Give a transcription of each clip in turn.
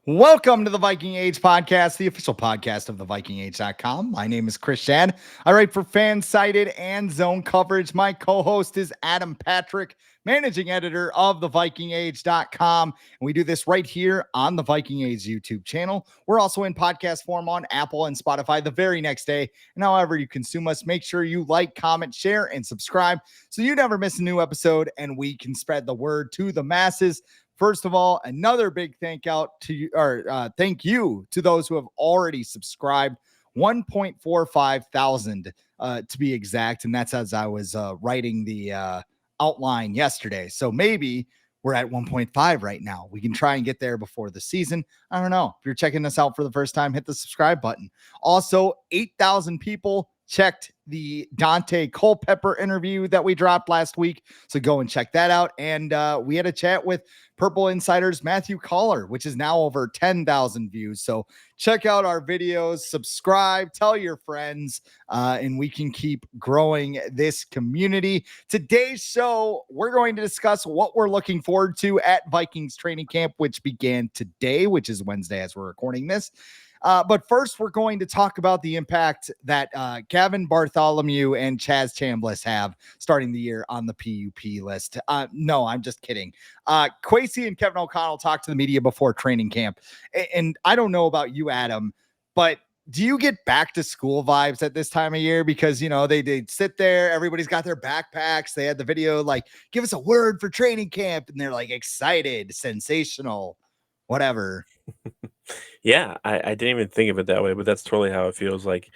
Welcome to the Viking Age podcast, the official podcast of the VikingAge.com. My name is Schad. I write for FanSided and Zone Coverage. My co-host is Adam Patrick, managing editor of the VikingAge.com. And we do this right here on the Viking Age YouTube channel. We're also in podcast form on Apple and Spotify the very next day. And however you consume us, make sure you like, comment, share, and subscribe so you never miss a new episode and we can spread the word to the masses. First of all, another big thank you to those who have already subscribed. 1.45 thousand to be exact, and that's as I was writing the outline yesterday. So maybe we're at 1.5 right now. We can try and get there before the season. I don't know. If you're checking us out for the first time, hit the subscribe button. Also, 8,000 people checked the Dante Culpepper interview that we dropped last week. So go and check that out. And we had a chat with Purple Insider's Matthew Collar, which is now over 10,000 views. So check out our videos, subscribe, tell your friends, and we can keep growing this community. Today's show, we're going to discuss what we're looking forward to at Vikings training camp, which began today, which is Wednesday as we're recording this. But first, we're going to talk about the impact that Gavin Bartholomew and Chaz Chambliss have starting the year on the PUP list. No, I'm just kidding. Kwesi and Kevin O'Connell talked to the media before training camp. And I don't know about you, Adam, but do you get back to school vibes at this time of year? Because, you know, they sit there, everybody's got their backpacks. They had the video like, give us a word for training camp. And they're like excited, sensational, whatever. Yeah, I didn't even think of it that way, but that's totally how it feels. Like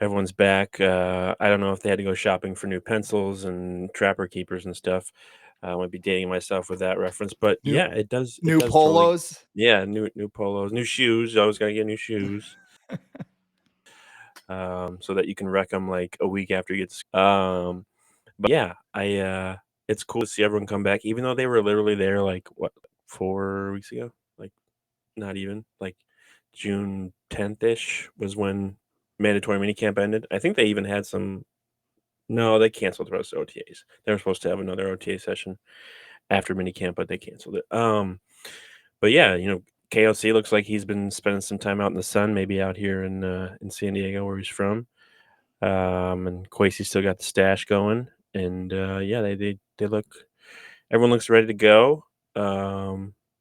everyone's back. I don't know if they had to go shopping for new pencils and trapper keepers and stuff. I might be dating myself with that reference, but yeah, it does. It New does totally. polos. Yeah, new polos, new shoes. I always gotta get new shoes, so that you can wreck them like a week after you get. But yeah, it's cool to see everyone come back, even though they were literally there like what 4 weeks ago, like not even like June 10th ish was when mandatory minicamp ended. I think they even had some. No, they canceled the rest of OTAs. They were supposed to have another OTA session after minicamp, but they canceled it. But yeah, KOC looks like he's been spending some time out in the sun, maybe out here in San Diego where he's from. And Kwesi still got the stash going, and yeah, they look. Everyone looks ready to go.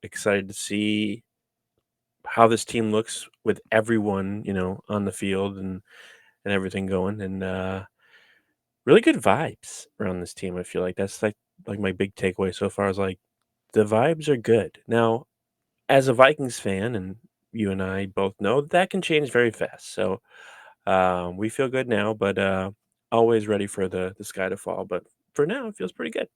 Excited to see how this team looks with everyone, on the field and everything going, and really good vibes around this team. I feel like that's like my big takeaway so far is like the vibes are good. Now, as a Vikings fan, and you and I both know that can change very fast. So we feel good now, but always ready for the sky to fall. But for now, it feels pretty good.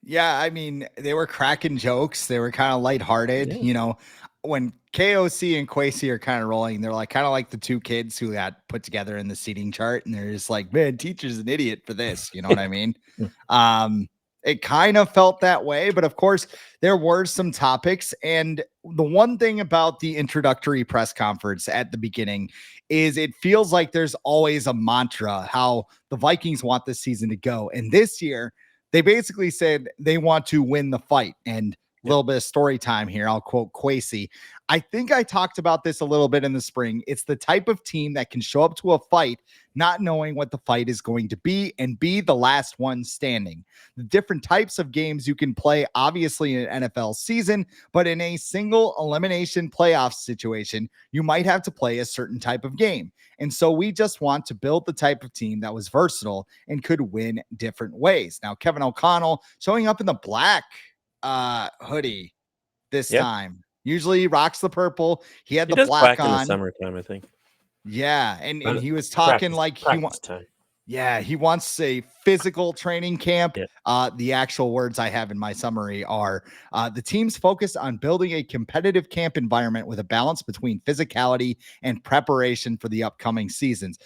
Yeah, I mean, they were cracking jokes. They were kind of lighthearted. Yeah. You know, when KOC and Kwesi are kind of rolling, they're like kind of like the two kids who got put together in the seating chart, and they're just like, man, teacher's an idiot for this. You know what I mean? It kind of felt that way, but of course, there were some topics. And the one thing about the introductory press conference at the beginning is it feels like there's always a mantra how the Vikings want this season to go. And this year, they basically said they want to win the fight. And a little bit of story time here. I'll quote Kwesi. I think I talked about this a little bit in the spring. It's the type of team that can show up to a fight not knowing what the fight is going to be and be the last one standing. The different types of games you can play, obviously, in an NFL season, but in a single elimination playoff situation, you might have to play a certain type of game. And so we just want to build the type of team that was versatile and could win different ways. Now, Kevin O'Connell showing up in the black hoodie this time. Usually he rocks the purple. He had the black on in the summertime, I think. Yeah, and he was talking like he wants time. Yeah, he wants a physical training camp. The actual words I have in my summary are the team's focused on building a competitive camp environment with a balance between physicality and preparation for the upcoming seasons.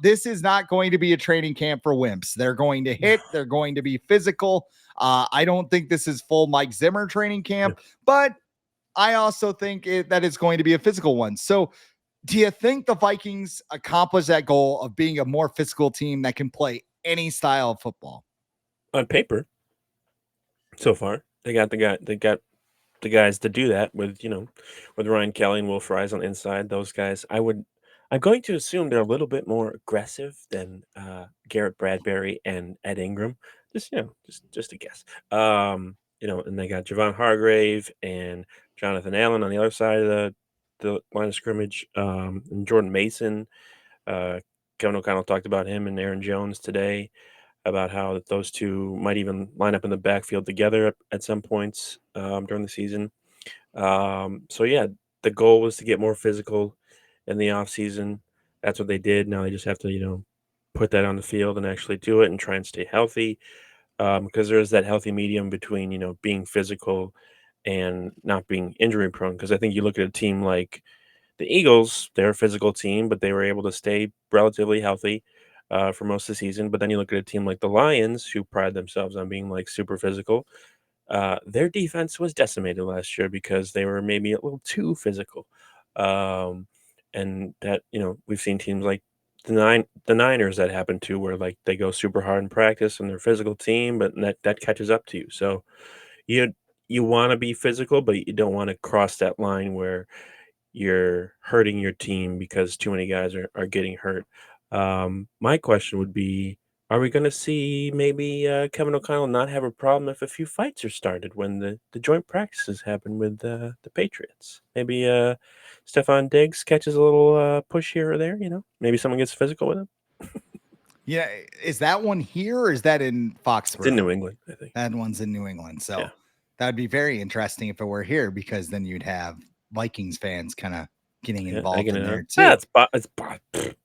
This is not going to be a training camp for wimps. They're going to hit. They're going to be physical. I don't think this is full Mike Zimmer training camp, but I also think that it's going to be a physical one. So do you think the Vikings accomplish that goal of being a more physical team that can play any style of football? On paper, so far, they got the guys to do that with, with Ryan Kelly and Will Fries on the inside. Those guys, I'm going to assume they're a little bit more aggressive than Garrett Bradbury and Ed Ingram. Just, just a guess. And they got Javon Hargrave and Jonathan Allen on the other side of the line of scrimmage, and Jordan Mason. Uh, Kevin O'Connell talked about him and Aaron Jones today, about how those two might even line up in the backfield together at some points during the season. So yeah, the goal was to get more physical in the off season. That's what they did. Now they just have to, put that on the field and actually do it and try and stay healthy. Because there is that healthy medium between, being physical and not being injury prone. Because I think you look at a team like the Eagles, they're a physical team, but they were able to stay relatively healthy for most of the season. But then you look at a team like the Lions, who pride themselves on being like super physical. Their defense was decimated last year because they were maybe a little too physical. Um, and that, we've seen teams like the Niners that happen to, where like they go super hard in practice and they're a physical team, but that catches up to you. So you you want to be physical, but you don't want to cross that line where you're hurting your team because too many guys are getting hurt. My question would be, are we going to see maybe Kevin O'Connell not have a problem if a few fights are started when the joint practices happen with the Patriots? Maybe Stephon Diggs catches a little push here or there, maybe someone gets physical with him. Yeah, is that one here or is that in Foxborough? It's in New England, I think. That one's in New England. So Yeah. that would be very interesting if it were here, because then you'd have Vikings fans kind of getting involved in there too. Yeah, it's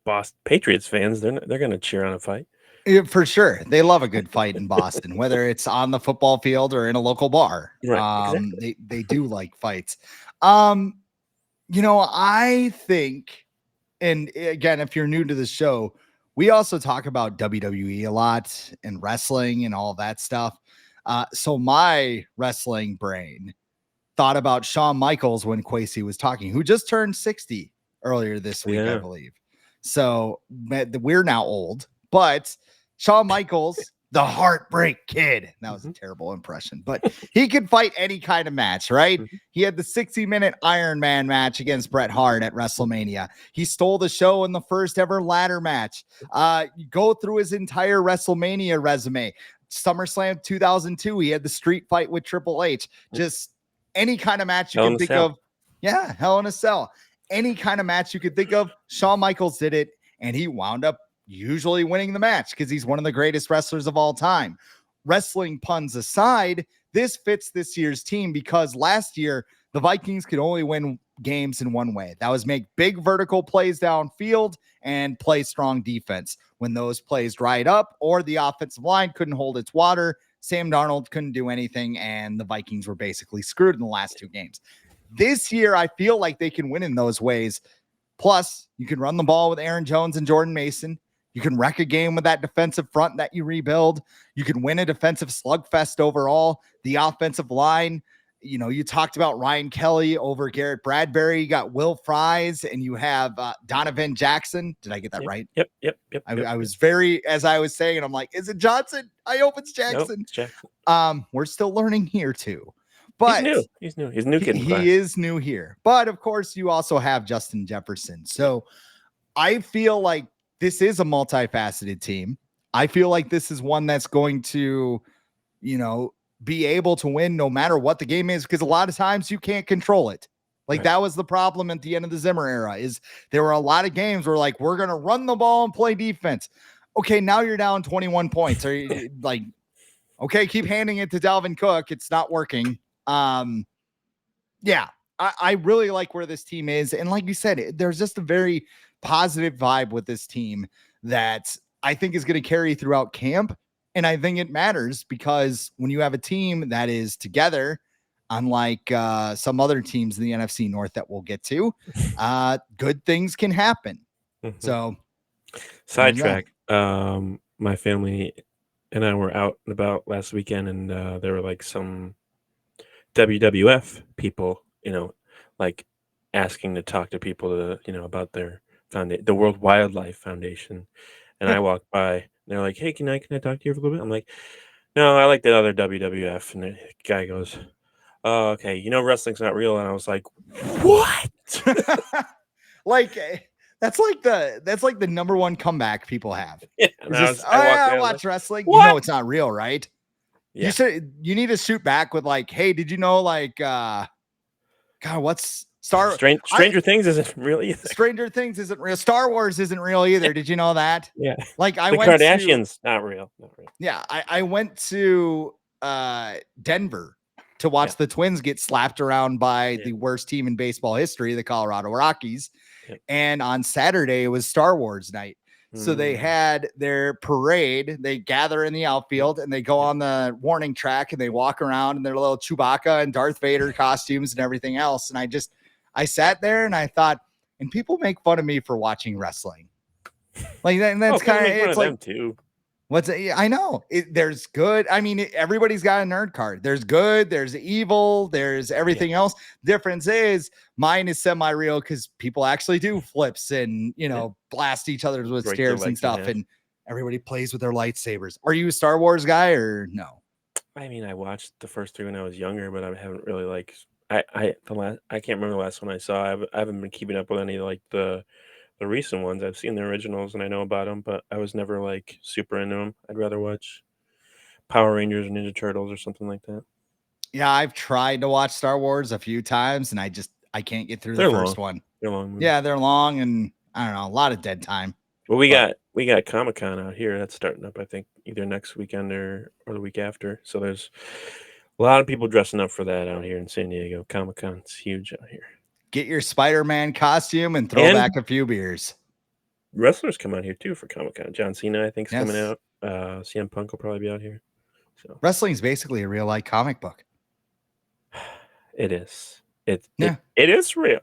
Boston Patriots fans. They're going to cheer on a fight. Yeah, for sure. They love a good fight in Boston, whether it's on the football field or in a local bar. Right, exactly. They do like fights. I think, and again, if you're new to the show, we also talk about WWE a lot and wrestling and all that stuff. So my wrestling brain thought about Shawn Michaels when Kwesi was talking, who just turned 60 earlier this week, I believe. So we're now old, but Shawn Michaels, the Heartbreak Kid. That was a terrible impression, but he could fight any kind of match, right? Mhm. He had the 60-minute Iron Man match against Bret Hart at WrestleMania. He stole the show in the first ever ladder match. You go through his entire WrestleMania resume. SummerSlam 2002, he had the street fight with Triple H. Just any kind of match you can think of. Yeah, Hell in a Cell. Any kind of match you could think of, Shawn Michaels did it, and he wound up usually winning the match because he's one of the greatest wrestlers of all time. Wrestling puns aside, this fits this year's team because last year the Vikings could only win games in one way. That was make big vertical plays downfield and play strong defense. When those plays dried up or the offensive line couldn't hold its water, Sam Darnold couldn't do anything, and the Vikings were basically screwed in the last two games. This year, I feel like they can win in those ways. Plus, you can run the ball with Aaron Jones and Jordan Mason. You can wreck a game with that defensive front that you rebuild. You can win a defensive slugfest overall. The offensive line, you talked about Ryan Kelly over Garrett Bradbury. You got Will Fries, and you have Donovan Jackson. Did I get that right? Yep. I was very, as I was saying, I'm like, is it Johnson? I hope it's Jackson. Nope, it's Jackson. We're still learning here too. But he's new. He's a new kid in class. He is new here. But of course, you also have Justin Jefferson. So I feel like this is a multifaceted team. I feel like this is one that's going to, be able to win no matter what the game is, because a lot of times you can't control it. Like that was the problem at the end of the Zimmer era, is there were a lot of games where like, we're going to run the ball and play defense. Okay, now you're down 21 points. Are you like, okay, keep handing it to Dalvin Cook. It's not working. Yeah, I really like where this team is. And like you said, there's just a very positive vibe with this team that I think is going to carry throughout camp. And I think it matters because when you have a team that is together, unlike some other teams in the NFC North that we'll get to, good things can happen. Mm-hmm. So, sidetrack. My family and I were out and about last weekend, and there were like some WWF people, like asking to talk to people to, about their the World Wildlife Foundation. And I walked by, and they're like, "Hey, can I talk to you for a little bit?" I'm like, "No, I like that other WWF." And the guy goes, oh, okay, wrestling's not real. And I was like, what? Like that's like the number one comeback people have. Yeah. And Is this, oh I walked yeah, away, I I was watch like, wrestling. what? It's not real, right? You Yeah. said you need to shoot back with like, hey, did you know like God, what's Stranger Things isn't real either. Stranger Things isn't real. Star Wars isn't real either. Did you know that? Yeah. Like I The went to Kardashians, not real. Not real. yeah, I went to Denver to watch Yeah. the Twins get slapped around by Yeah. the worst team in baseball history, the Colorado Rockies. Yep. And on Saturday, it was Star Wars night. So they had their parade. They gather in the outfield and they go on the warning track and they walk around in their little Chewbacca and Darth Vader costumes and everything else. And I sat there and I thought, and people make fun of me for watching wrestling. Like that, and that's kind of, it's like, them too. I know there's good. I mean, everybody's got a nerd card. There's good, there's evil, there's everything else. Difference is mine is semi-real because people actually do flips and, blast each other with stairs and stuff. And everybody plays with their lightsabers. Are you a Star Wars guy or no? I mean, I watched the first 3 when I was younger, but I haven't really I can't remember the last one I saw. I haven't been keeping up with any the recent ones. I've seen the originals and I know about them, but I was never like super into them. I'd rather watch Power Rangers or Ninja Turtles or something like that. Yeah, I've tried to watch Star Wars a few times and I can't get through the first one. They're long. Yeah, they're long and I don't know, a lot of dead time. Well, we got Comic-Con out here. That's starting up, I think, either next weekend or the week after. So there's a lot of people dressing up for that out here in San Diego. Comic-Con's huge out here. Get your Spider-Man costume and throw back a few beers. Wrestlers come out here too for Comic-Con. John Cena, I think, is coming out. CM Punk will probably be out here. So wrestling is basically a real life comic book. It is. It is real.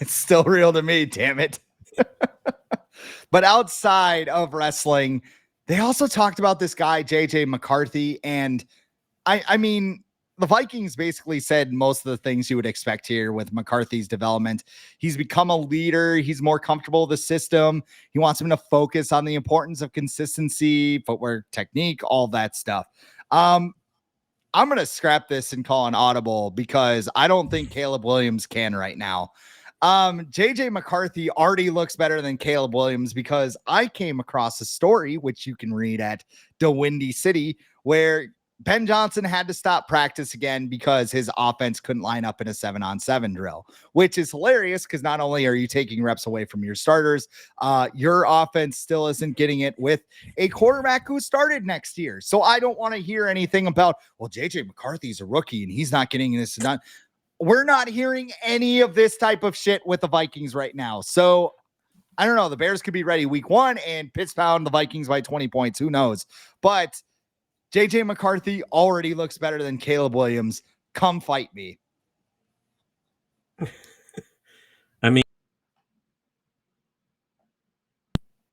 It's still real to me, damn it. But outside of wrestling, they also talked about this guy, JJ McCarthy. And I mean, the Vikings basically said most of the things you would expect here with McCarthy's development. He's become a leader. He's more comfortable with the system. He wants him to focus on the importance of consistency, footwork, technique, all that stuff. I'm going to scrap this and call an audible because I don't think Caleb Williams can right now. JJ McCarthy already looks better than Caleb Williams because I came across a story, which you can read at the Windy City, where Ben Johnson had to stop practice again because his offense couldn't line up in a 7-on-7 drill, which is hilarious because not only are you taking reps away from your starters, your offense still isn't getting it with a quarterback who started next year. So I don't want to hear anything about, well, JJ McCarthy's a rookie and he's not getting this done. We're not hearing any of this type of shit with the Vikings right now. So I don't know. The Bears could be ready week 1 and Pitts pound the Vikings by 20 points. Who knows? But JJ McCarthy already looks better than Caleb Williams. Come fight me. I mean,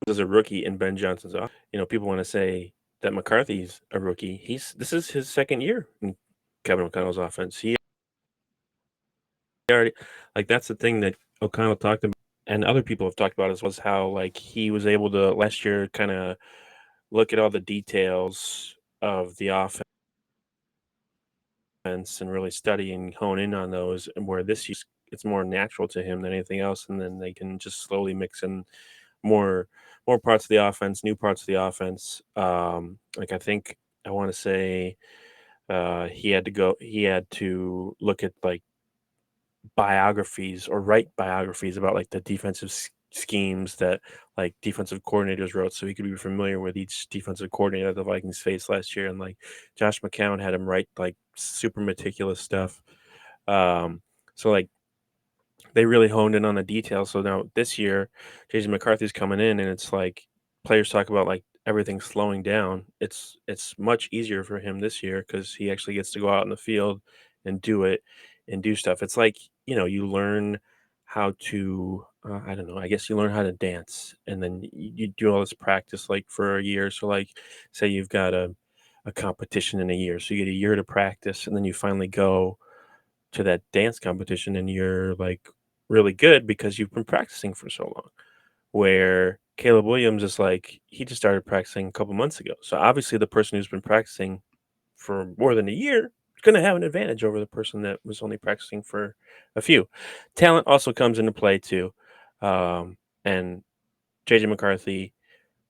as a rookie in Ben Johnson's off, people want to say that McCarthy's a rookie. This is his second year in Kevin O'Connell's offense. He already, that's the thing that O'Connell talked about and other people have talked about as well, as how he was able to last year kind of look at all the details of the offense and really study and hone in on those, and where this year it's more natural to him than anything else, and then they can just slowly mix in more parts of the offense, new parts of the offense. I think I want to say he had to look at biographies or write biographies about the defensive schemes that defensive coordinators wrote, so he could be familiar with each defensive coordinator the Vikings faced last year. And Josh McCown had him write super meticulous stuff. So they really honed in on the details. So now this year, JJ McCarthy's coming in, and it's players talk about everything slowing down. It's much easier for him this year because he actually gets to go out in the field and do it and do stuff. It's you learn how to I don't know, I guess you learn how to dance, and then you do all this practice for a year. So say you've got a competition in a year, so you get a year to practice, and then you finally go to that dance competition and you're really good because you've been practicing for so long. Where Caleb Williams is he just started practicing a couple months ago. So obviously the person who's been practicing for more than a year going to have an advantage over the person that was only practicing for a few. Talent also comes into play too. And JJ McCarthy,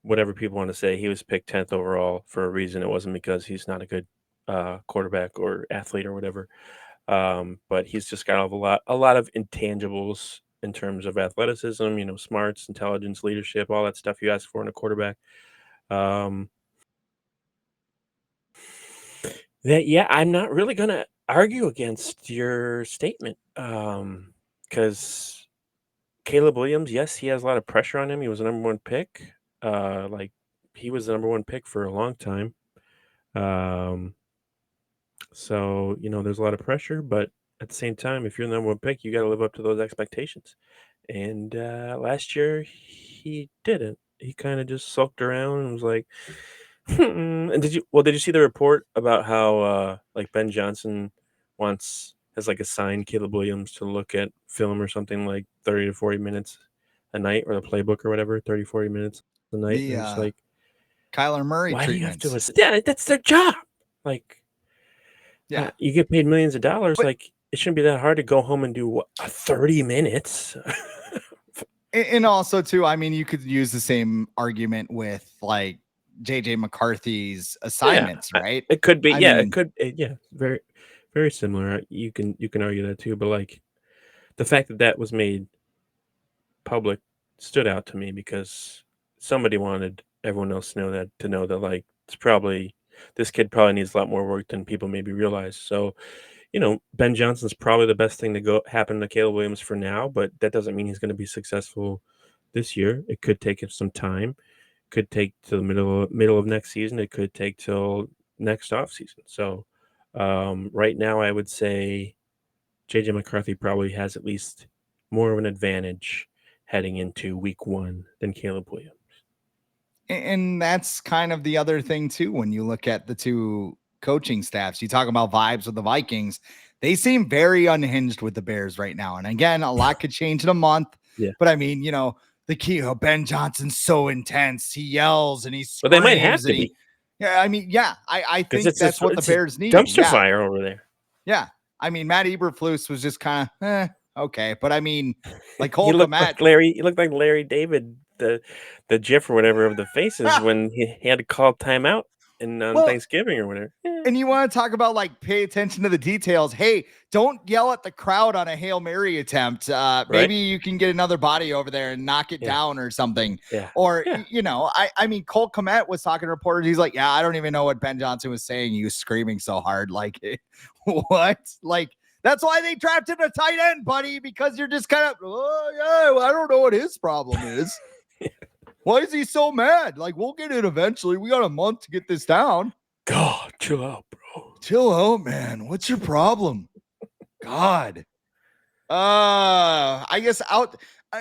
whatever people want to say, he was picked 10th overall for a reason. It wasn't because he's not a good quarterback or athlete or whatever. But he's just got a lot of intangibles in terms of athleticism, smarts, intelligence, leadership, all that stuff you ask for in a quarterback. I'm not really gonna argue against your statement. Because Caleb Williams, yes, he has a lot of pressure on him. He was the number one pick. He was the number one pick for a long time. So there's a lot of pressure, but at the same time, if you're the number one pick, you got to live up to those expectations. And last year, he didn't. He kind of just sulked around and was like, And did you see the report about how like Ben Johnson has like assigned Caleb Williams to look at film or something like 30 to 40 minutes a night, or the playbook or whatever, 30, 40 minutes a night. And it's like, Kyler Murray why treatments. do you have to? Yeah, that's their job. Like, yeah, you get paid millions of dollars. But, like, it shouldn't be that hard to go home and do 30 minutes. And also too, I mean, you could use the same argument with like JJ McCarthy's assignments, right? It could be. It could. Yeah, very, very similar. You can argue that too, but like the fact that was made public stood out to me because somebody wanted everyone else to know that like this kid probably needs a lot more work than people maybe realize. So, Ben Johnson's probably the best thing to happen to Caleb Williams for now, but that doesn't mean he's going to be successful this year. It could take him some time. Could take to the middle of next season. It could take till next off season. So right now, I would say JJ McCarthy probably has at least more of an advantage heading into week 1 than Caleb Williams. And that's kind of the other thing too. When you look at the two coaching staffs, you talk about vibes with the Vikings. They seem very unhinged with the Bears right now. And again, a lot could change in a month. Yeah. But I mean, the key, Ben Johnson's so intense. He yells and he screams. But they might have to be. Yeah, I mean, yeah, I think that's what the Bears need. Dumpster fire over there. Yeah. I mean, Matt Eberflus was just kind of, okay. But I mean, like Cole he looked Kmet, like Larry David, the GIF or whatever of the faces when he had to call timeout on Thanksgiving or whatever. And you want to talk about like pay attention to the details. Hey, don't yell at the crowd on a Hail Mary attempt. Maybe you can get another body over there and knock it down or something. Yeah. Or, I mean, Cole Kmet was talking to reporters. He's like, I don't even know what Ben Johnson was saying. He was screaming so hard. Like, what? Like, that's why they drafted a tight end, buddy, because you're just kind of, I don't know what his problem is. Why is he so mad? Like, we'll get it eventually. We got a month to get this down. God, chill out, bro. Chill out, man. What's your problem? God. I guess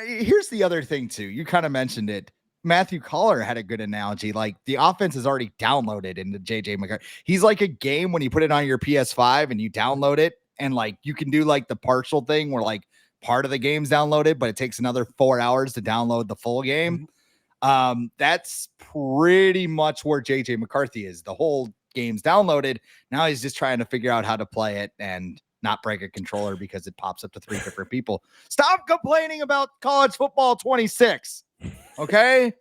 here's the other thing too. You kind of mentioned it. Matthew Collar had a good analogy. Like the offense is already downloaded into JJ McCarthy. He's like a game when you put it on your PS5 and you download it, and like you can do like the partial thing where like part of the game's downloaded, but it takes another 4 hours to download the full game. That's pretty much where JJ McCarthy is. The whole game's downloaded. Now he's just trying to figure out how to play it and not break a controller because it pops up to 3 different people. Stop complaining about college football 26. Okay.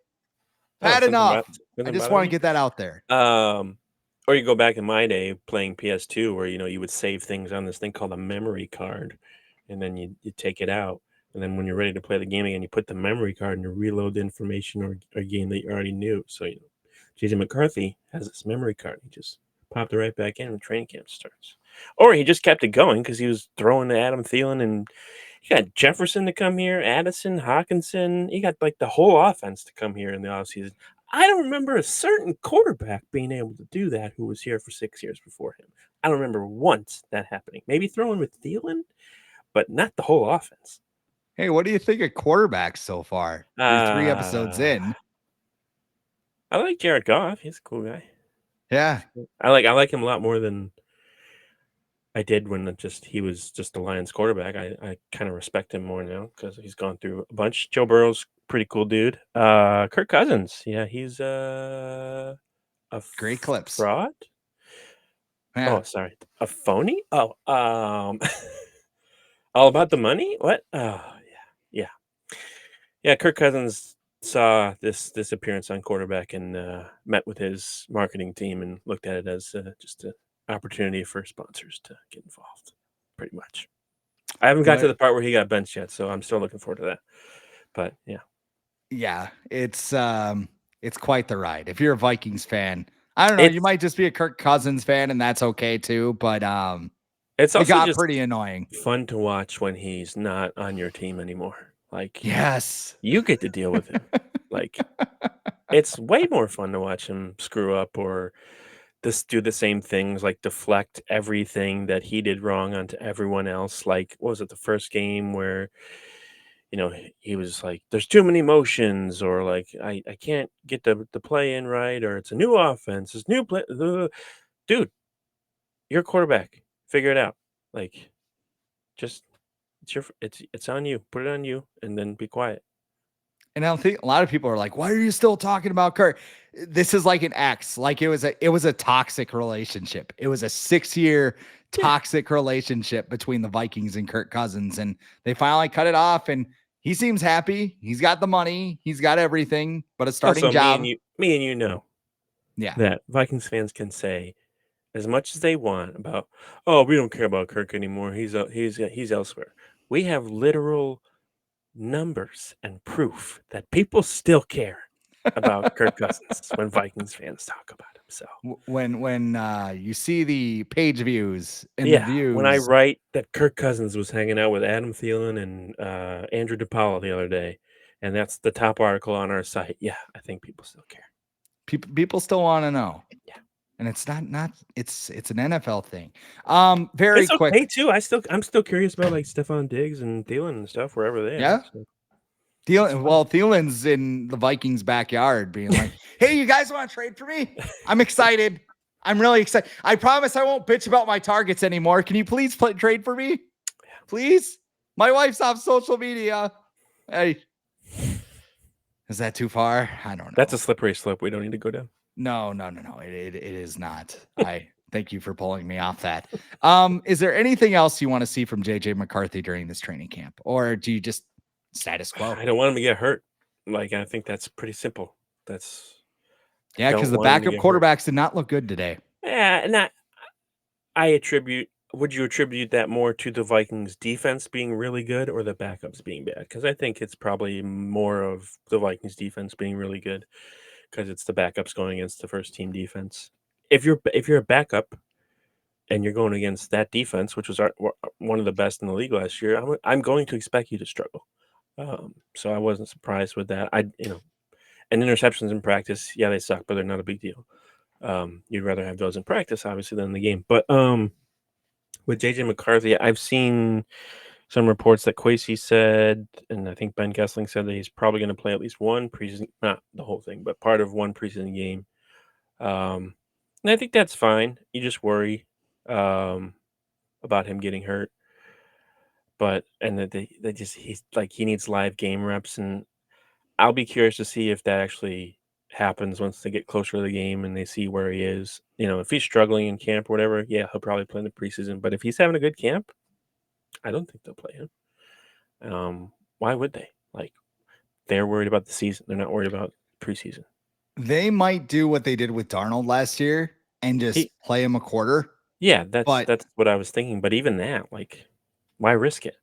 Bad enough. I just want to get that out there. Or you go back in my day playing PS2 where, you would save things on this thing called a memory card, and then you take it out. And then when you're ready to play the game again, you put the memory card and you reload the information or game that you already knew. So, JJ McCarthy has this memory card. He just popped it right back in when training camp starts. Or he just kept it going because he was throwing to Adam Thielen, and he got Jefferson to come here, Addison, Hawkinson. He got like the whole offense to come here in the offseason. I don't remember a certain quarterback being able to do that who was here for 6 years before him. I don't remember once that happening. Maybe throwing with Thielen, but not the whole offense. Hey, what do you think of quarterbacks so far? You're 3 episodes in. I like Jared Goff. He's a cool guy. Yeah. I like him a lot more than I did when he was just the Lions quarterback. I kind of respect him more now because he's gone through a bunch. Joe Burrow's pretty cool dude. Kirk Cousins. Yeah, he's a great clips. Fraud. Yeah. Oh, sorry. A phony? Oh, all about the money? What? Oh, yeah. Yeah, Kirk Cousins saw this appearance on quarterback and met with his marketing team and looked at it as just an opportunity for sponsors to get involved, pretty much. I haven't got to What? the part where he got benched yet, so I'm still looking forward to that. But yeah, Yeah, it's quite the ride. If you're a Vikings fan, I don't know, you it's might just be a Kirk Cousins fan and that's okay too, but it's it also got just pretty annoying. fun to watch when he's not on your team anymore. Like Yes. you get to deal with him. Like it's way more fun to watch him screw up or do the same things, like deflect everything that he did wrong onto everyone else. Like, what was it, the first game where, he was like, there's too many motions, or like, I can't get the play in right, or it's a new offense, it's new play. Dude, you're a quarterback. Figure it out. Like, just it's on you. Put it on you, and then be quiet. And I don't think a lot of people are like, why are you still talking about Kirk? This is like an ex. Like it was a toxic relationship. It was a 6-year Yeah. toxic relationship between the Vikings and Kirk Cousins. And they finally cut it off. And he seems happy. He's got the money, he's got everything, but a starting Also, job. me and you know Yeah. that Vikings fans can say as much as they want about, oh, we don't care about Kirk anymore. He's elsewhere. We have literal numbers and proof that people still care about Kirk Cousins when Vikings fans talk about him. So When you see the page views and the yeah, when I views, write that Kirk Cousins was hanging out with Adam Thielen and Andrew DePaula the other day, and that's the top article on our site, yeah, I think people still care. people still want to know. Yeah. And it's not it's an NFL thing. Very It's quick. okay too. I'm still curious about like Stephon Diggs and Thielen and stuff wherever they Yeah. are. So Thielen's in the Vikings backyard being like, hey, you guys want to trade for me? I'm excited. I'm really excited. I promise I won't bitch about my targets anymore. Can you please trade for me? Please? My wife's off social media. Hey, is that too far? I don't know. that's a slippery slope we don't need to go down. No. It is not. I thank you for pulling me off that. Is there anything else you want to see from JJ McCarthy during this training camp? Or do you just status quo? I don't want him to get hurt. Like, I think that's pretty simple. Yeah, because Don't the want him to backup get hurt. quarterbacks did not look good today. Yeah, and would you attribute that more to the Vikings defense being really good or the backups being bad? Because I think it's probably more of the Vikings defense being really good because it's the backups going against the first team defense. If you're a backup and you're going against that defense, which was one of the best in the league last year, I'm going to expect you to struggle. So I wasn't surprised with that. And interceptions in practice, yeah, they suck, but they're not a big deal. You'd rather have those in practice, obviously, than in the game. But with JJ McCarthy, I've seen some reports that Kwesi said, and I think Ben Gessling said that he's probably going to play at least one preseason, not the whole thing, but part of one preseason game. And I think that's fine. You just worry about him getting hurt. And that he needs live game reps, and I'll be curious to see if that actually happens once they get closer to the game and they see where he is. If he's struggling in camp or whatever, yeah, he'll probably play in the preseason. But if he's having a good camp, I don't think they'll play him. Why would they? Like, they're worried about the season. They're not worried about preseason. They might do what they did with Darnold last year and just play him a quarter. Yeah, that's But what I was thinking. But even that, like, why risk it?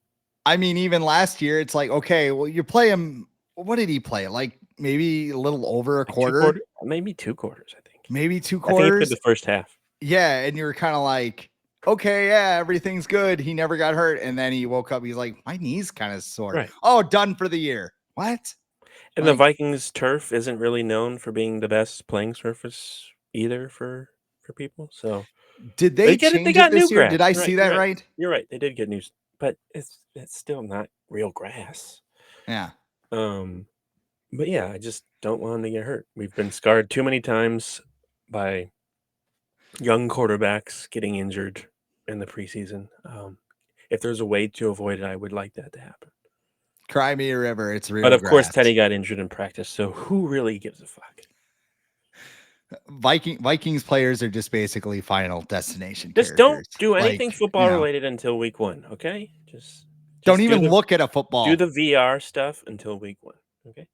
I mean, even last year, it's like, okay, well, you play him. What did he play? Like maybe a little over a quarter, maybe 2 quarters. I think. maybe 2 I think he quarters. played the first half. Yeah, and you were kind of like, okay, yeah, everything's good. He never got hurt, and then he woke up. He's like, my knee's kind of sore. Right. Oh, done for the year. What? And the Vikings turf isn't really known for being the best playing surface either for people. So did they change it this year? Did I see that right? You're right. They did get news, but it's still not real grass. Yeah. But yeah, I just don't want him to get hurt. We've been scarred too many times by young quarterbacks getting injured in the preseason. If there's a way to avoid it, I would like that to happen. Cry me a river. It's real. But of grass. course, Teddy got injured in practice, so who really gives a fuck? Vikings players are just basically Final Destination Just don't characters. do Like, anything football related until week 1, okay? don't Just even look at a do football. the VR stuff until week 1, okay?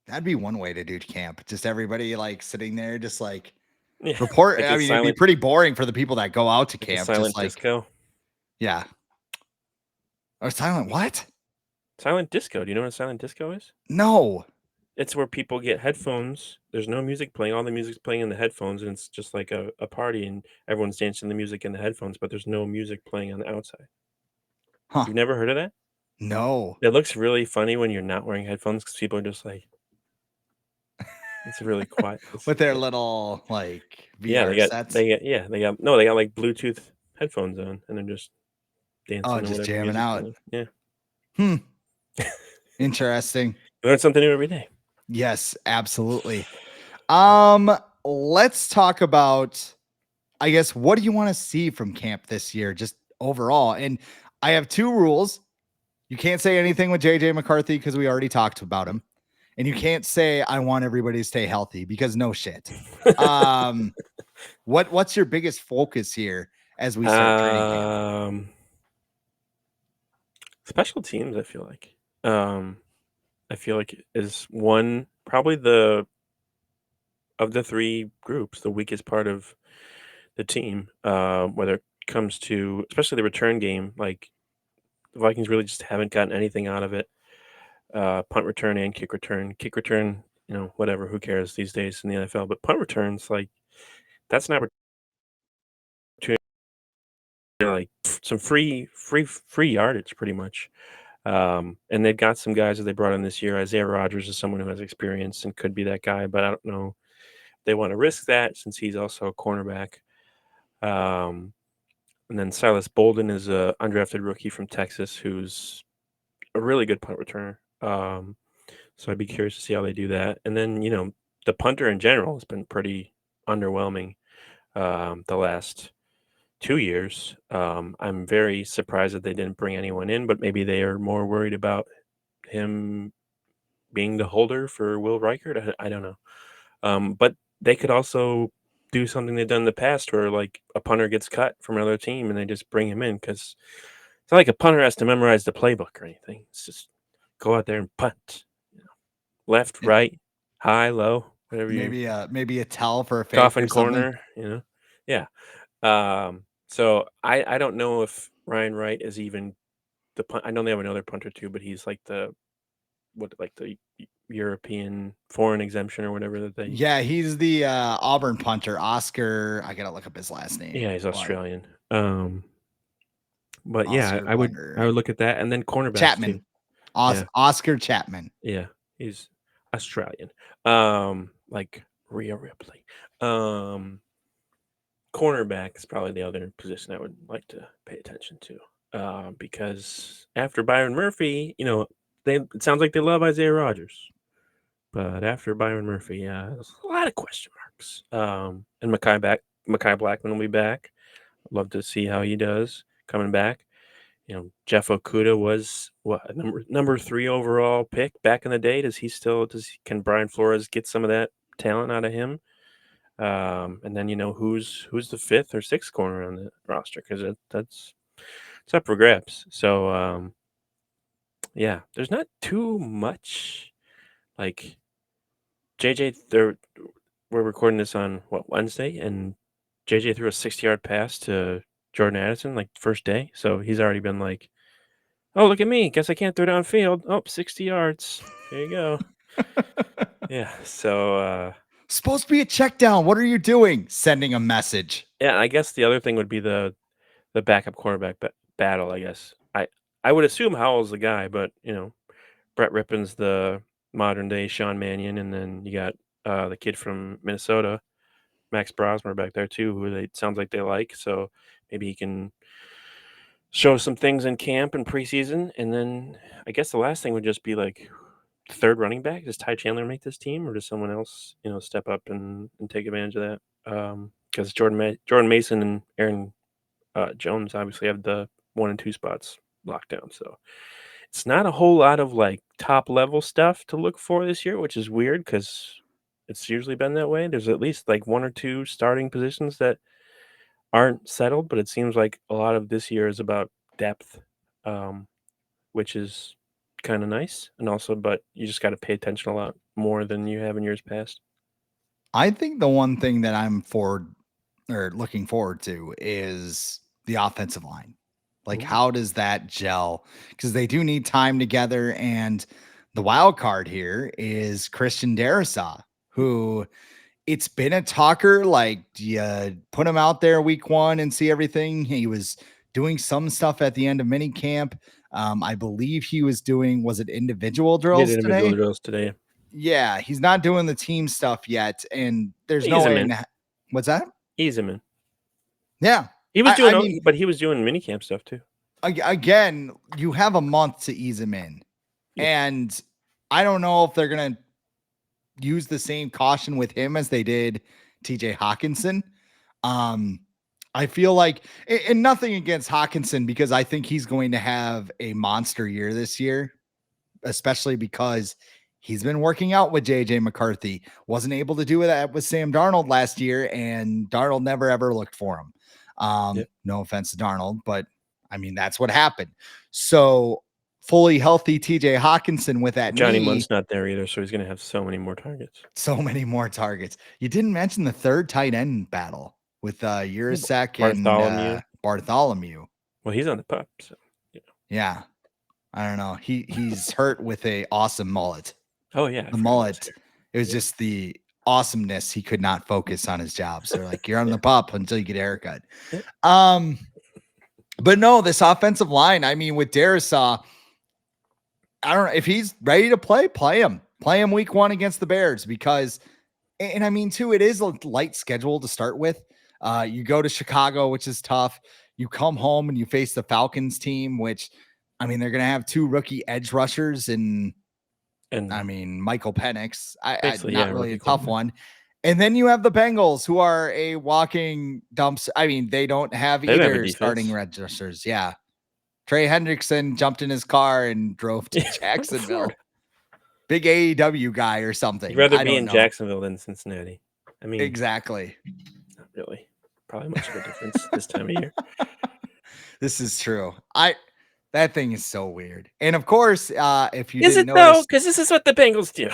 That'd be one way to do camp. Just everybody like sitting there, just like Yeah, report. like I a mean, it'd be silent pretty boring for the people that go out to camp. Just like, disco. yeah. Or silent what? Silent disco. Do you know what a silent disco is? No. It's where people get headphones. There's no music playing. All the music's playing in the headphones, and it's just like a party, and everyone's dancing the music in the headphones, but there's no music playing on the outside. Huh. You've never heard of that? No. It looks really funny when you're not wearing headphones because people are just like, it's really quiet. With their little like Yeah, VR sets. they got like Bluetooth headphones on, and they're just dancing Oh, to just whatever jamming music's out. playing. Yeah, Hmm. Interesting. learn something new every day. Yes, absolutely. Let's talk about, I guess, what do you want to see from camp this year, just overall? And I have two rules. You can't say anything with JJ McCarthy because we already talked about him. And you can't say I want everybody to stay healthy because no shit. What's your biggest focus here as we start training camp? Special teams, I feel like. Is one probably of the 3 groups, the weakest part of the team, whether it comes to especially the return game, like, the Vikings really just haven't gotten anything out of it. Punt return and kick return. Kick return, whatever, who cares these days in the NFL, but punt returns, like, that's an opportunity, like, some free yardage pretty much. And they've got some guys that they brought in this year. Isaiah Rodgers is someone who has experience and could be that guy, but I don't know if they want to risk that since he's also a cornerback. And then Silas Bolden is a undrafted rookie from Texas who's a really good punt returner. So I'd be curious to see how they do that. And then, the punter in general has been pretty underwhelming the last 2 years. I'm very surprised that they didn't bring anyone in, but maybe they are more worried about him being the holder for Will Reichert. I don't know. But they could also do something they've done in the past where like a punter gets cut from another team and they just bring him in because it's not like a punter has to memorize the playbook or anything. It's just go out there and punt. Left, right, high, low, whatever you Maybe a tell for a fake coffin or something. corner. Yeah. So I don't know if Ryan Wright is even the punt. I know they have another punter too, but he's like the European foreign exemption or whatever that they. Yeah, he's the Auburn punter, Oscar. I gotta look up his last name. Yeah, he's Australian. But yeah, Oscar I would look at that and then cornerbacks Chapman. too. Yeah. Oscar Chapman. Yeah, he's Australian. Like Rhea Ripley. Cornerback is probably the other position I would like to pay attention to. Because after Byron Murphy, it sounds like they love Isaiah Rodgers. But after Byron Murphy, yeah, there's a lot of question marks. And Mekhi Blackman will be back. I'd love to see how he does coming back. Jeff Okudah was what a number 3 overall pick back in the day. Can Brian Flores get some of that talent out of him? And then who's the 5th or 6th corner on the roster because it's up for grabs. So yeah, there's not too much like JJ. We're recording this on Wednesday, and JJ threw a 60-yard pass to Jordan Addison like first day. So he's already been like, oh, look at me. Guess I can't throw downfield. Oh, 60 yards. There you go. Yeah. So supposed to be a check down. What are you doing? Sending a message. yeah, I guess the other thing would be the backup quarterback battle, I guess. I would assume Howell's the guy, but Brett Rippon's the modern day Sean Mannion, and then you got the kid from Minnesota, Max Brosmer back there too, who sounds like they like. So maybe he can show some things in camp and preseason, and then I guess the last thing would just be like third running back. Does Ty Chandler make this team, or does someone else step up and take advantage of that? Because Jordan Mason and Aaron Jones obviously have the 1 and 2 spots locked down. So it's not a whole lot of like top level stuff to look for this year, which is weird because It's usually been that way. There's at least like 1 or 2 starting positions that aren't settled, but it seems like a lot of this year is about depth, um, which is kinda nice, and also but you just gotta pay attention a lot more than you have in years past. I think the one thing that I'm forward or looking forward to is the offensive line. Like, Ooh. how does that gel? Because they do need time together. And the wild card here is Christian Darrisaw, who it's been a talker. Like, do you put him out there week one and see everything? He was doing some stuff at the end of mini camp. I believe he was doing, was it individual He did drills individual today? drills today. Yeah, he's not doing the team stuff yet. And there's no Ease him way in. what's that? Ease him in. Yeah. He was I doing mean, but he was doing minicamp stuff too. again, you have a month to ease him in. Yeah. And I don't know if they're going to use the same caution with him as they did TJ Hawkinson. I feel like, and nothing against Hawkinson, because I think he's going to have a monster year this year, especially because he's been working out with JJ McCarthy. Wasn't able to do that with Sam Darnold last year, and Darnold never ever looked for him. Yeah. No offense to Darnold, but I mean, that's what happened. So fully healthy TJ Hawkinson with that Johnny knee, Munt's not there either, so he's gonna have so many more targets. so many more targets. You didn't mention the third tight end battle with Yeah, Urasek and Bartholomew. Bartholomew. Well, he's on the pup, so yeah. Yeah. I don't know. He's hurt with a awesome mullet. Oh yeah, I The forgot about his mullet. hair. It was just the awesomeness. He could not focus on his job. So they're like, you're on the pup until you get a haircut. Yeah. But no, this offensive line, I mean, with Darrisaw, I don't know if he's ready to play him. Play him week one against the Bears, because, and I mean, too, it is a light schedule to start with. You go to Chicago, which is tough. You come home and you face the Falcons team, which, I mean, they're going to have 2 rookie edge rushers and I mean, Michael Penix, basically, not yeah, really rookie a tough quarterback. one. And then you have the Bengals, who are a walking dumps. I mean, they don't have They don't have a either starting defense. registers. Yeah. Trey Hendrickson jumped in his car and drove to Yeah, went to Florida. Jacksonville. Big AEW guy or something. You'd rather I be don't in know. Jacksonville than Cincinnati. I mean, Exactly. not really. Probably much of a difference this time of year. This is true. That thing is so weird. And of course, if you Is didn't it though? notice, Because this is what the Bengals do.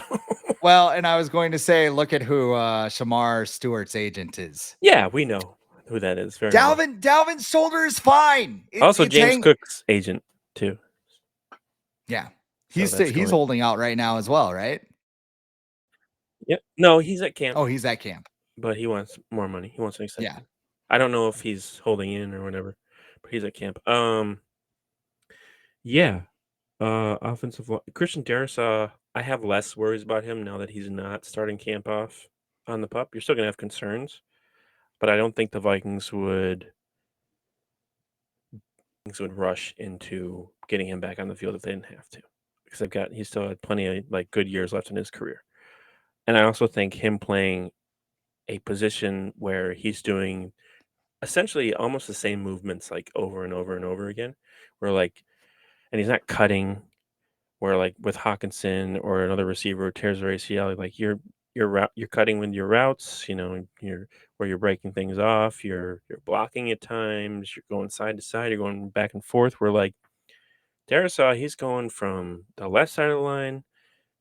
well, and I was going to say, look at who Shamar Stewart's agent is. Yeah, we know who that is. Very well. Dalvin's shoulder is fine. Also, James Cook's agent too. Yeah, So he's that's going. holding out right now as well, right? Yep. No, he's at camp, Oh, he's at camp. but he wants more money. He wants an extension. Yeah. I don't know if he's holding in or whatever, but he's at camp. Yeah. Offensive Christian Darrisaw, I have less worries about him now that he's not starting camp off on the pup. You're still gonna have concerns, but I don't think the Vikings would rush into getting him back on the field if they didn't have to, because he still had plenty of like good years left in his career. And I also think him playing a position where he's doing essentially almost the same movements like over and over and over again, where like, and he's not cutting, where like with Hawkinson or another receiver who tears their ACL, like you're cutting with your routes, you're where you're breaking things off, you're blocking at times, you're going side to side, you're going back and forth. Where like Darrisaw, he's going from the left side of the line,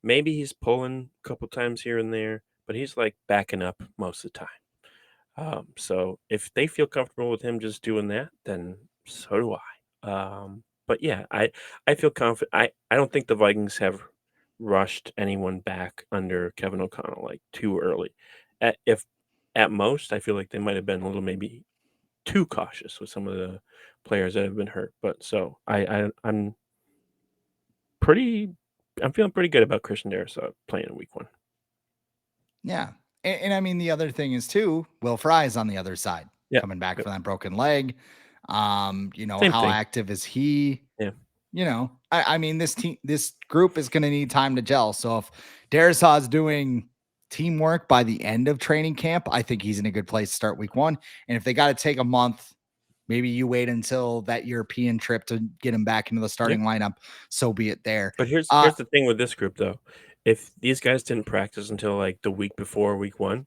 maybe he's pulling a couple times here and there, but he's like backing up most of the time. So if they feel comfortable with him just doing that, then so do I. But yeah, I feel confident. I don't think the Vikings have rushed anyone back under Kevin O'Connell like too early. If at most, I feel like they might have been a little maybe too cautious with some of the players that have been hurt. But so I'm feeling pretty good about Christian Darrisaw playing in week one. Yeah. And I mean, the other thing is too, Will Fry's on the other side, Yeah, coming back yep. from that broken leg. Same How thing. active is he? Yeah. I mean, this group is going to need time to gel. So if Darrisaw is doing teamwork by the end of training camp, I think he's in a good place to start week one. And if they got to take a month, maybe you wait until that European trip to get him back into the starting lineup. So be it there. But here's the thing with this group though, if these guys didn't practice until like the week before week 1,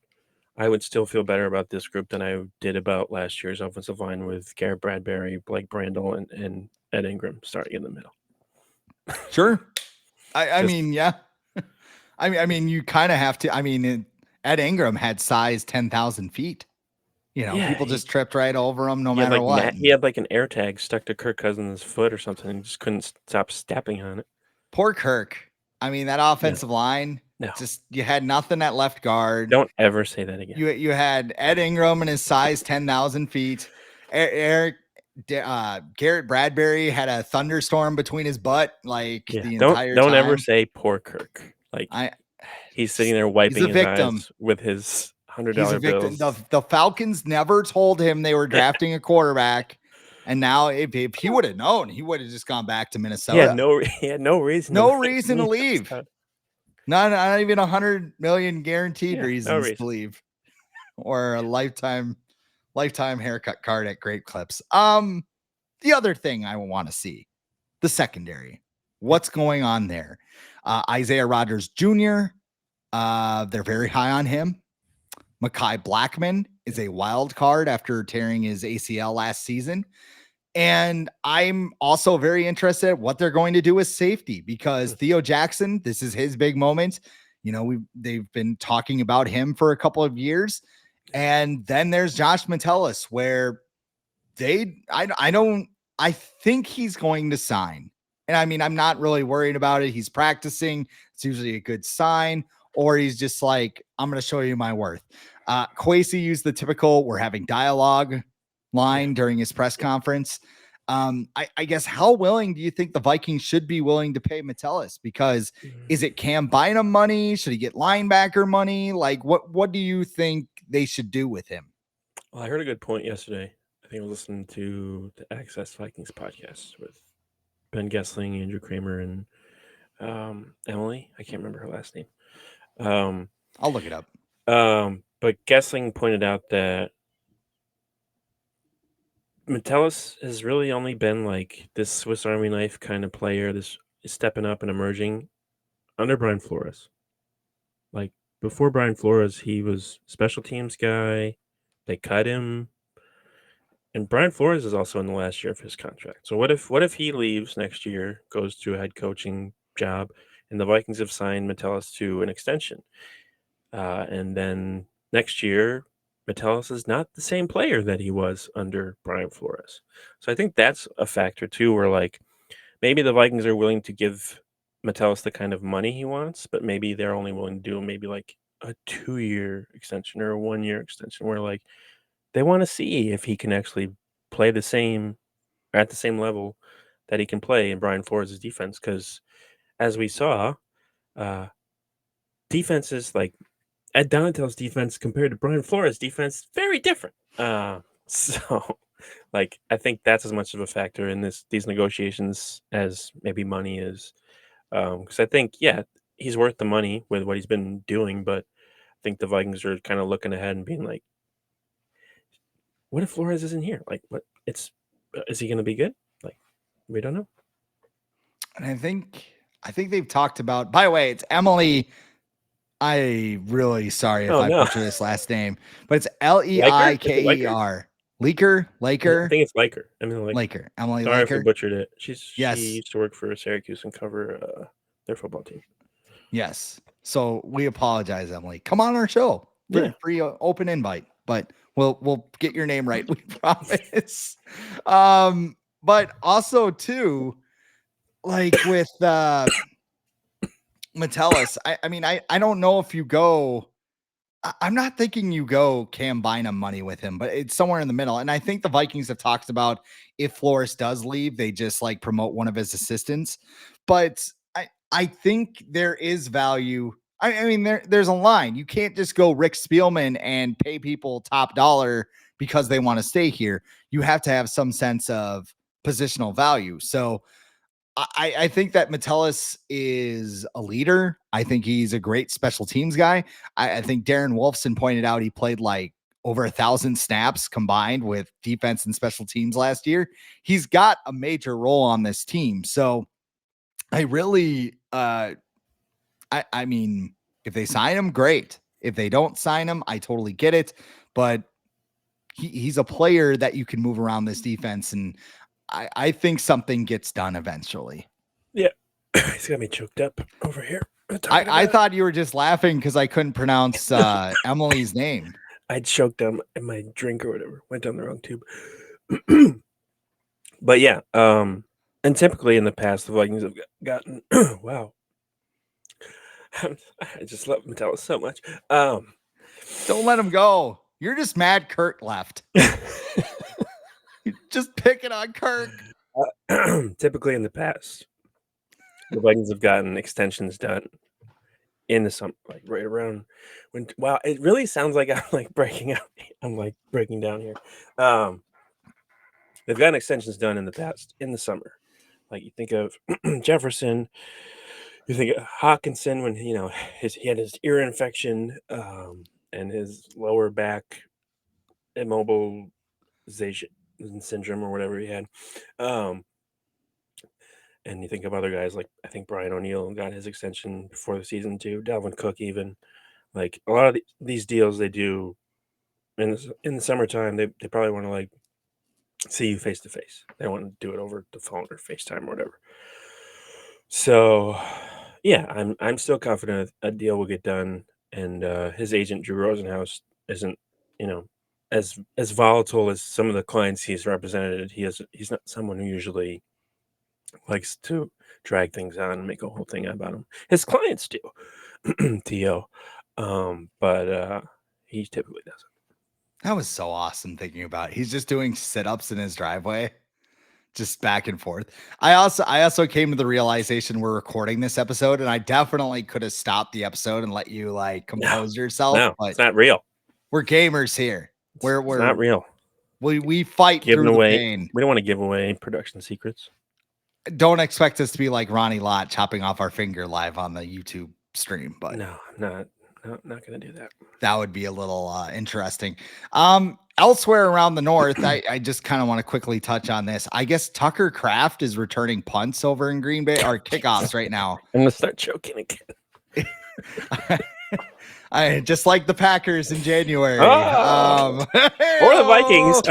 I would still feel better about this group than I did about last year's offensive line with Garrett Bradbury, Blake Brandel, and Ed Ingram starting in the middle. Sure. I Just mean, yeah. I mean, you kind of have to. I mean, Ed Ingram had size 10,000 feet. You know, yeah, people just tripped right over him no he had matter like what. he had like an air tag stuck to Kirk Cousins' foot or something, and just couldn't stop stepping on it. Poor Kirk. I mean, that offensive line, No, just you had nothing at left guard. don't ever say that again. You had Ed Ingram and his size 10,000 feet. Garrett Bradbury had a thunderstorm between his butt like Yeah, the don't entire ever time. say poor Kirk. Like I he's sitting there he's wiping a his victim. eyes with his He's a $100 victim. bills. The Falcons never told him they were drafting a quarterback. And now if he would have known, he would have just gone back to Minnesota. He had no reason. No to reason to leave. Not even 100 million guaranteed reasons to leave, or a lifetime haircut card at Great Clips. The other thing I want to see, the secondary. What's going on there? Isaiah Rodgers Jr. They're very high on him. Mekhi Blackman is a wild card after tearing his ACL last season. And I'm also very interested in what they're going to do with safety, because Theo Jackson, this is his big moment. You know, they've been talking about him for a couple of years. And then there's Josh Metellus, where I think he's going to sign. And I mean, I'm not really worried about it. He's practicing. It's usually a good sign. Or he's just like, I'm going to show you my worth. Kwesi used the typical, we're having dialogue line during his press conference. I guess, how willing do you think the Vikings should be willing to pay Metellus? Because is it Cam Bynum money? Should he get linebacker money? Like, what do you think they should do with him? Well, I heard a good point yesterday. I think I was listening to the Access Vikings podcast with Ben Gessling, Andrew Kramer, and Emily. I can't remember her last name. I'll look it up. But Gessling pointed out that Metellus has really only been like this Swiss Army knife kind of player, this is stepping up and emerging under Brian Flores. Like before Brian Flores, he was special teams guy. They cut him. And Brian Flores is also in the last year of his contract. So what if he leaves next year, goes to a head coaching job, and the Vikings have signed Metellus to an extension? And then next year, Metellus is not the same player that he was under Brian Flores. So I think that's a factor too, where like maybe the Vikings are willing to give Metellus the kind of money he wants, but maybe they're only willing to do maybe like a 2-year extension or a 1-year extension, where like they want to see if he can actually play the same or at the same level that he can play in Brian Flores' defense. Because as we saw, defenses like Ed Donatell's defense compared to Brian Flores' defense, very different. So, like, I think that's as much of a factor in these negotiations as maybe money is. Because I think, yeah, he's worth the money with what he's been doing, but I think the Vikings are kind of looking ahead and being like, what if Flores isn't here? Like, is he going to be good? Like, we don't know. And I think they've talked about, by the way, it's Emily. I really sorry if I butcher this last name, but it's Leikerer. Laker. I think it's Laker. I mean, Laker. Emily sorry Laker. if I butchered it. She Yes. used to work for Syracuse and cover their football team. Yes. So we apologize, Emily. Come on our show. Free open invite, but we'll get your name right. We promise. But also too, like with Metellus, I mean, I don't know if you go. I'm not thinking you go Cam Bynum money with him, but it's somewhere in the middle. And I think the Vikings have talked about, if Flores does leave, they just like promote one of his assistants. But I think there is value. I mean, there's a line. You can't just go Rick Spielman and pay people top dollar because they want to stay here. You have to have some sense of positional value. So I think that Metellus is a leader. I think he's a great special teams guy. I think Darren Wolfson pointed out he played like over 1,000 snaps combined with defense and special teams last year. He's got a major role on this team. So I really I mean, if they sign him, great. If they don't sign him, I totally get it. But he's a player that you can move around this defense, and I think something gets done eventually. Yeah. He's got me choked up over here. I thought you were just laughing because I couldn't pronounce Emily's name. I choked on my drink or whatever. Went down the wrong tube. But yeah, and typically in the past, the Vikings have gotten wow. I just love Metellus so much. Don't let him go. You're just mad Kurt left. You're just picking on Kirk. Typically in the past, the Vikings have gotten extensions done in the summer, like right around when. Wow, it really sounds like I'm like breaking out. I'm like breaking down here. They've gotten extensions done in the past in the summer. Like you think of Jefferson, you think of Hawkinson when he had his ear infection and his lower back immobilization syndrome or whatever he had. And you think of other guys like I think Brian O'Neill got his extension before the season too. Dalvin Cook even. Like a lot of these deals they do in the summertime, they probably want to like see you face to face. They want to do it over the phone or FaceTime or whatever. So yeah, I'm still confident a deal will get done, and his agent Drew Rosenhaus isn't as volatile as some of the clients he's represented. He's not someone who usually likes to drag things on and make a whole thing about him. His clients do, T.O. But he typically doesn't. That was so awesome thinking about it. He's just doing sit-ups in his driveway, just back and forth. I also came to the realization we're recording this episode, and I definitely could have stopped the episode and let you like compose yourself. No, but it's not real. We're gamers here. We're not real. We fight through the pain. We don't want to give away production secrets. Don't expect us to be like Ronnie Lott chopping off our finger live on the YouTube stream, but no, not gonna do that. That would be a little interesting. Elsewhere around the North, I just kind of want to quickly touch on this. I guess Tucker Kraft is returning punts over in Green Bay, or kickoffs right now. I'm gonna start choking again. I just like the Packers in January. Or the Vikings.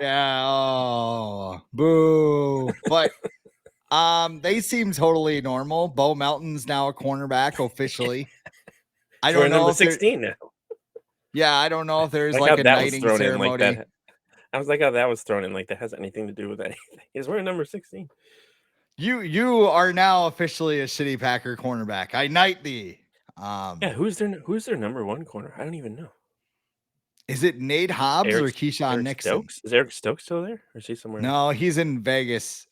Yeah. Oh, boo. But they seem totally normal. Bo Melton's now a cornerback officially. I don't know. Number 16 now. Yeah, I don't know if there's like a knighting ceremony. I was like how that was thrown in like that has anything to do with anything. He's wearing number 16. You are now officially a shitty Packer cornerback. I knight thee. Yeah, who's their number one corner? I don't even know. Is it Nate Hobbs or Keyshawn Nixon? Stokes? Is Eric Stokes still there? Or is he somewhere else? He's in Vegas.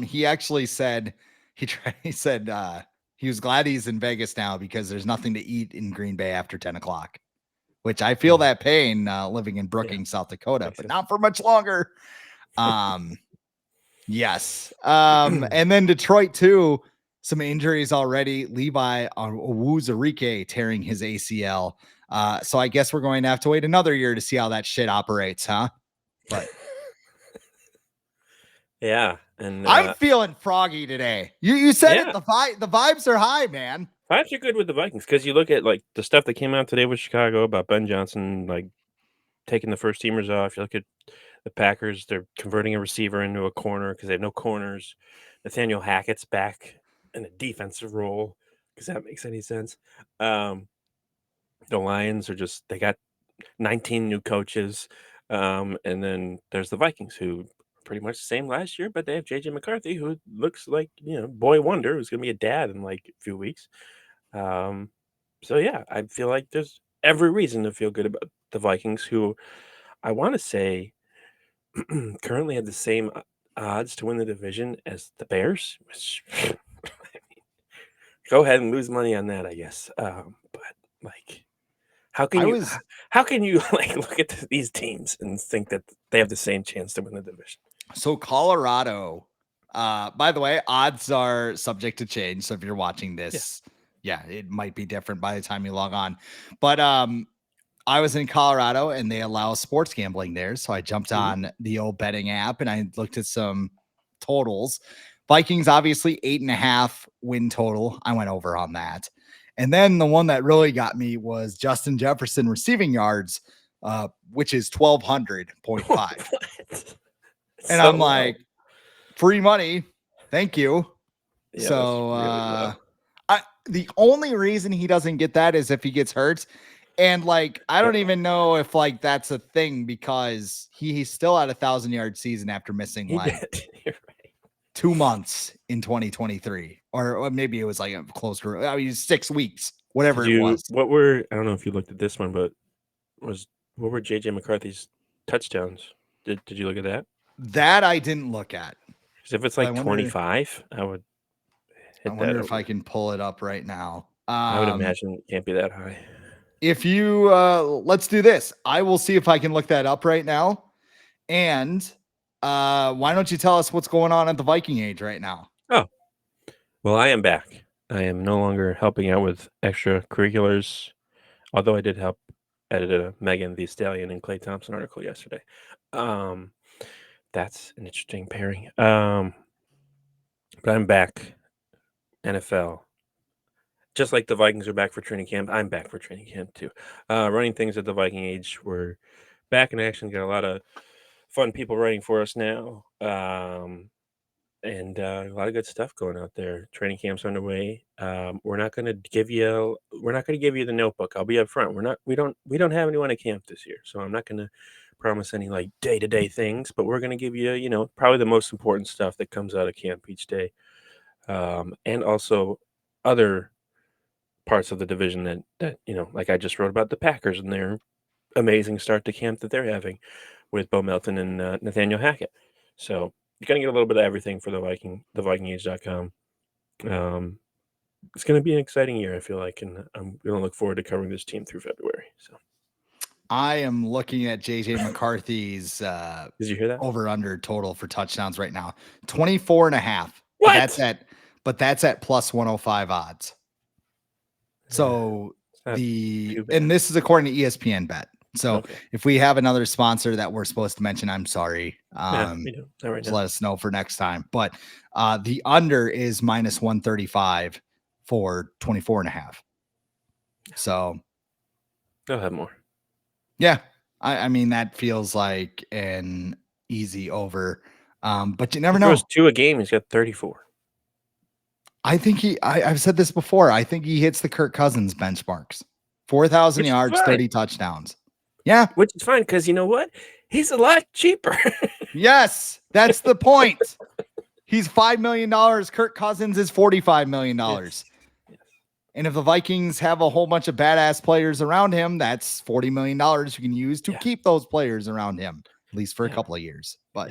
He actually said he said he was glad he's in Vegas now because there's nothing to eat in Green Bay after 10 o'clock, which I feel that pain living in Brookings, South Dakota, but not for much longer. Yes. And then Detroit too, some injuries already. Levi Owuzurike tearing his ACL. So I guess we're going to have to wait another year to see how that shit operates, huh? But yeah, and I'm feeling froggy today. You said it. The vibes are high, man. Vibes are good with the Vikings because you look at like the stuff that came out today with Chicago about Ben Johnson, like taking the first teamers off. You look at the Packers; they're converting a receiver into a corner because they have no corners. Nathaniel Hackett's back in a defensive role because that makes any sense. The Lions are they got 19 new coaches, and then there's the Vikings who. Pretty much the same last year, but they have JJ McCarthy, who looks like boy wonder, who's gonna be a dad in like a few weeks. So yeah, I feel like there's every reason to feel good about the Vikings, who I want to say currently have the same odds to win the division as the Bears. Which go ahead and lose money on that, I guess. But like, how can you like look at these teams and think that they have the same chance to win the division? So Colorado, by the way, odds are subject to change. So if you're watching this, it might be different by the time you log on. But I was in Colorado and they allow sports gambling there. So I jumped on the old betting app and I looked at some totals. Vikings, obviously 8.5 win total. I went over on that. And then the one that really got me was Justin Jefferson receiving yards, which is 1,200.5. And So I'm like, free money. Thank you. yeah, So really low. the only reason he doesn't get that is if he gets hurt. And like, I don't even know if like that's a thing because he's still at 1,000-yard season after missing He like did. You're right. 2 months in 2023, or maybe it was like close to 6 weeks, whatever it was. I don't know if you looked at this one, but what were JJ McCarthy's touchdowns? Did you look at that? That I didn't look at. Because if it's I like wonder- 25, I would hit I that wonder if over. I can pull it up right now. I would imagine it can't be that high. If you let's do this. I will see if I can look that up right now. And why don't you tell us what's going on at the Viking Age right now? Oh, well, I am back. I am no longer helping out with extracurriculars, although I did help edit a Megan Thee Stallion and Clay Thompson article yesterday. That's an interesting pairing. But I'm back. NFL. Just like the Vikings are back for training camp, I'm back for training camp too. Running things at the Viking Age. We're back in action. Got a lot of fun people writing for us now. And a lot of good stuff going out there. Training camp's underway. We're not going to give you the notebook. I'll be up front. We don't have anyone at camp this year, so I'm not going to promise any like day-to-day things, but we're going to give you, probably the most important stuff that comes out of camp each day. And also other parts of the division that like I just wrote about the Packers and their amazing start to camp that they're having with Bo Melton and Nathaniel Hackett. So you're gonna get a little bit of everything for the VikingAge.com. It's gonna be an exciting year, I feel like, and I'm gonna look forward to covering this team through February. So I am looking at JJ McCarthy's did you hear that? over under total for touchdowns right now. 24.5. What? But that's at plus 105 odds. So and this is according to ESPN Bet. So if we have another sponsor that we're supposed to mention, I'm sorry. We do. Not right now. Let us know for next time. But the under is minus 135 for 24.5. So they'll have more. Yeah. I mean, that feels like an easy over. But you never know. He throws 2 a game. He's got 34. I think I've said this before. I think he hits the Kirk Cousins benchmarks. 4,000 yards, 30 touchdowns. Yeah. Which is fine because you know what? He's a lot cheaper. Yes, that's the point. He's $5 million. Kirk Cousins is $45 million. Yes. And if the Vikings have a whole bunch of badass players around him, that's $40 million you can use to keep those players around him, at least for a couple of years. But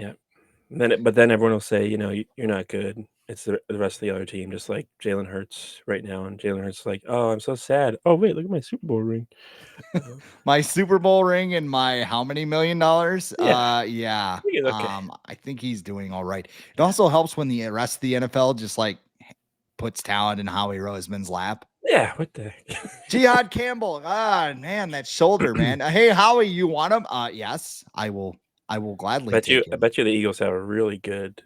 then everyone will say, you're not good. It's the rest of the other team, just like Jalen Hurts right now. And Jalen Hurts is like, oh, I'm so sad. Oh, wait, look at my Super Bowl ring. My Super Bowl ring and my how many $1 million? Yeah. Okay. I think he's doing all right. It also helps when the rest of the NFL just like puts talent in Howie Roseman's lap. Yeah, what the heck? Jihad Campbell. Man, that shoulder, man. Hey, Howie, you want him? Yes, I will gladly take him. I bet you the Eagles have a really good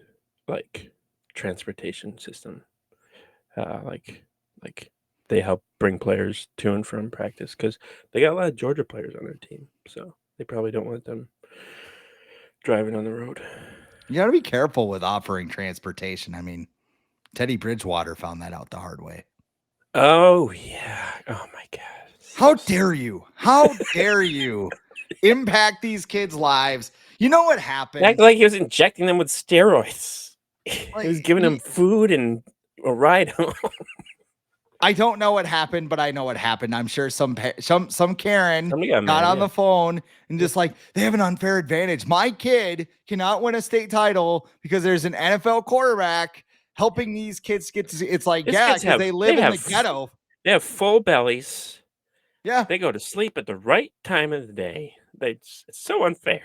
like transportation system. Like they help bring players to and from practice because they got a lot of Georgia players on their team, so they probably don't want them driving on the road. You got to be careful with offering transportation. I mean, Teddy Bridgewater found that out the hard way. Oh yeah. Oh my God. How dare you? How dare you impact these kids' lives? You know what happened? Act like he was injecting them with steroids. He was giving them food and a ride home. I don't know what happened, but I know what happened. I'm sure some Karen got on the phone and just like, they have an unfair advantage. My kid cannot win a state title because there's an NFL quarterback helping these kids get to. It's like, because they live in the ghetto. They have full bellies. Yeah, they go to sleep at the right time of the day. It's so unfair.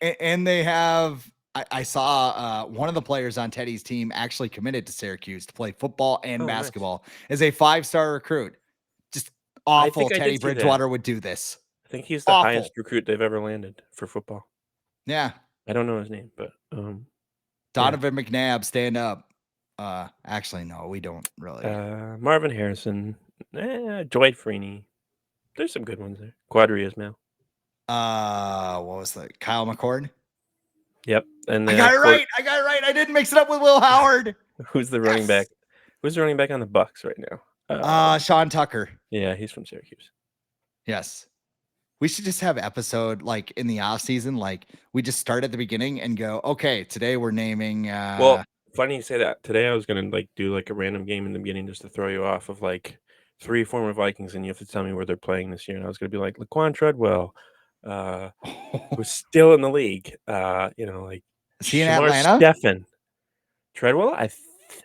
And they have. I saw one of the players on Teddy's team actually committed to Syracuse to play football and basketball as a 5-star recruit. Just awful. Teddy Bridgewater would do this. I think he's the highest recruit they've ever landed for football. Yeah. I don't know his name, but Donovan McNabb, stand up. Actually, no, we don't really. Marvin Harrison, Dwight Freeney. There's some good ones there. Quadri Ismail. What was that? Kyle McCord? Yep. And then I got it right. I didn't mix it up with Will Howard. Who's the running back? Who's the running back on the Bucks right now? Sean Tucker. Yeah, he's from Syracuse. Yes. We should just have episode like in the off season. Like we just start at the beginning and go, okay, today we're naming. Well, funny you say that. Today I was going to like do like a random game in the beginning just to throw you off of like 3 former Vikings and you have to tell me where they're playing this year. And I was going to be like Laquan Treadwell, who's still in the league. Like is he in Shamar Atlanta? Stephen. Treadwell,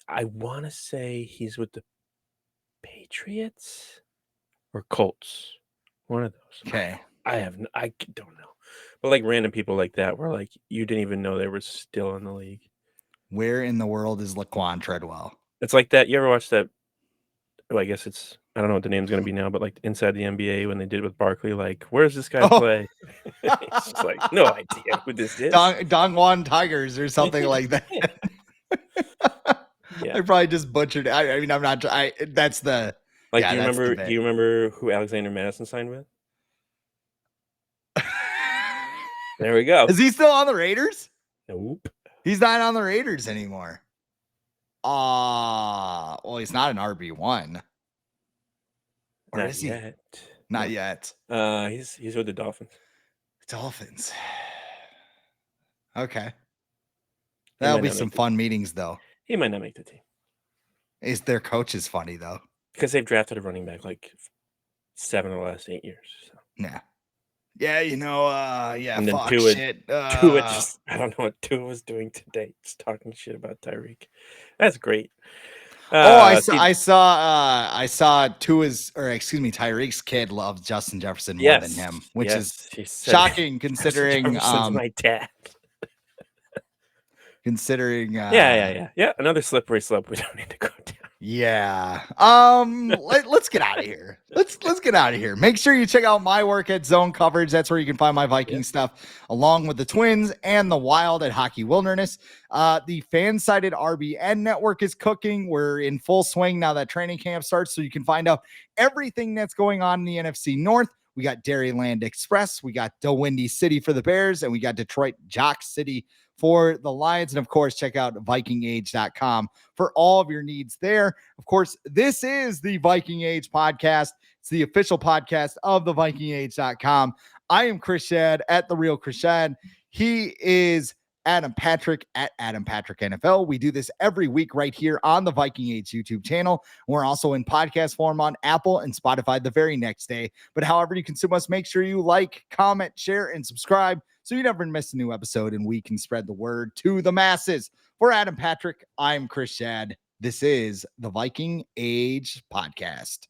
I want to say he's with the Patriots or Colts. One of those. Okay. I don't know. But like random people like that where like you didn't even know they were still in the league. Where in the world is Laquan Treadwell? It's like that. You ever watch that? Well, I guess I don't know what the name's going to be now, but like Inside the NBA when they did with Barkley, like, where's this guy play? It's just like, no idea who this is. Dongwon Tigers or something like that. Yeah. I probably just butchered it. I mean, I'm not. That's the. Like, yeah, do you remember who Alexander Madison signed with? There we go. Is he still on the Raiders? Nope. He's not on the Raiders anymore. Well, he's not an RB1. Or Not is he? yet. Not yet. He's with the Dolphins. Dolphins. Okay. That'll be some fun meetings, though. He might not make the team. Their coach is funny, though. Because they've drafted a running back like 7 of the last 8 years. So. Yeah. Yeah, and then fuck Tua, shit. I don't know what Tua was doing today. Just talking shit about Tyreek. That's great. I saw Tyreek's kid loves Justin Jefferson more than him, which is shocking considering my dad. Considering yeah. Another slippery slope we don't need to go down. Yeah. Let's get out of here. Let's get out of here. Make sure you check out my work at Zone Coverage. That's where you can find my Viking stuff, along with the Twins and the Wild at Hockey Wilderness. The FanSided RBN network is cooking. We're in full swing now that training camp starts, so you can find out everything that's going on in the NFC North. We got Dairyland Express. We got DeWindy City for the Bears, and we got Detroit Jock City for the Lions. And of course, check out VikingAge.com for all of your needs there. Of course, this is the Viking Age podcast. It's the official podcast of the VikingAge.com. I am Chris Schad at The Real Chris Schad. He is Adam Patrick at Adam Patrick NFL. We do this every week right here on the Viking Age YouTube channel. We're also in podcast form on Apple and Spotify the very next day. But however you consume us, make sure you like, comment, share, and subscribe so you never miss a new episode and we can spread the word to the masses. For Adam Patrick, I'm Chris Schad. This is the Viking Age podcast.